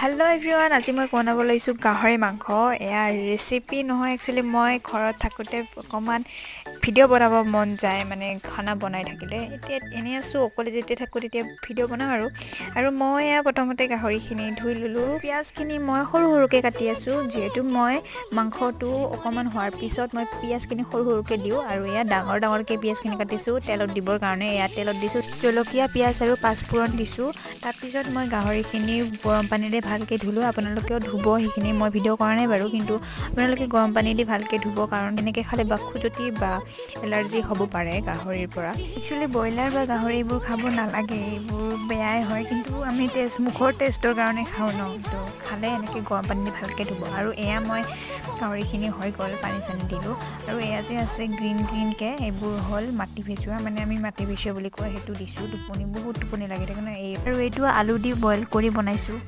Hello' everyone, আজি মই বনাব লৈছোঁ গাহৰি মাংস। এয়া ৰেচিপি নহয়, একচুৱেলি মই ঘৰত থাকোঁতে অকণমান ভিডিঅ' বনাব মন যায়, মানে খানা বনাই থাকিলে। এতিয়া এনেই আছোঁ, অকলে যেতিয়া থাকোঁ তেতিয়া ভিডিঅ' বনাওঁ আৰু মই এয়া প্ৰথমতে গাহৰিখিনি ধুই ল'লোঁ। পিঁয়াজখিনি মই সৰু সৰুকৈ কাটি আছোঁ, যিহেতু মই মাংসটো অকণমান হোৱাৰ পিছত মই পিঁয়াজখিনি সৰু সৰুকৈ দিওঁ। আৰু এয়া ডাঙৰ ডাঙৰকৈ পিঁয়াজখিনি কাটিছোঁ তেলত দিবৰ কাৰণে। এয়া তেলত দিছোঁ জলকীয়া, পিঁয়াজ আৰু পাঁচফোৰণ দিছোঁ। তাৰপিছত মই গাহৰিখিনি গৰম পানীৰে ভালকৈ ধুলোঁ। আপোনালোকেও ধুব, সেইখিনি মই ভিডিঅ' কৰা নাই বাৰু, কিন্তু আপোনালোকে গৰম পানী দি ভালকৈ ধুব, কাৰণ এনেকৈ খালে বা খুজতি বা এলাৰ্জি হ'ব পাৰে গাহৰিৰ পৰা। একচুৱেলি ব্ৰইলাৰ বা গাহৰি এইবোৰ খাব নালাগে, এইবোৰ বেয়াই হয়, কিন্তু আমি মুখৰ টেষ্টৰ কাৰণে খাওঁ ন, তো খালে এনেকৈ গৰম পানী দি ভালকৈ ধুব। আৰু এয়া মই গাহৰিখিনি হৈ গ'ল, পানী চানী দিলোঁ। আৰু এয়া যে আছে গ্ৰীণকৈ, এইবোৰ হ'ল মাটি ভেজোৱা, মানে আমি মাটি ভেজোৱা বুলি কয়, সেইটো দিছোঁ। বহুত টোপনি লাগি থাকে ন, আৰু এইটো আলু দি বইল কৰি বনাইছোঁ।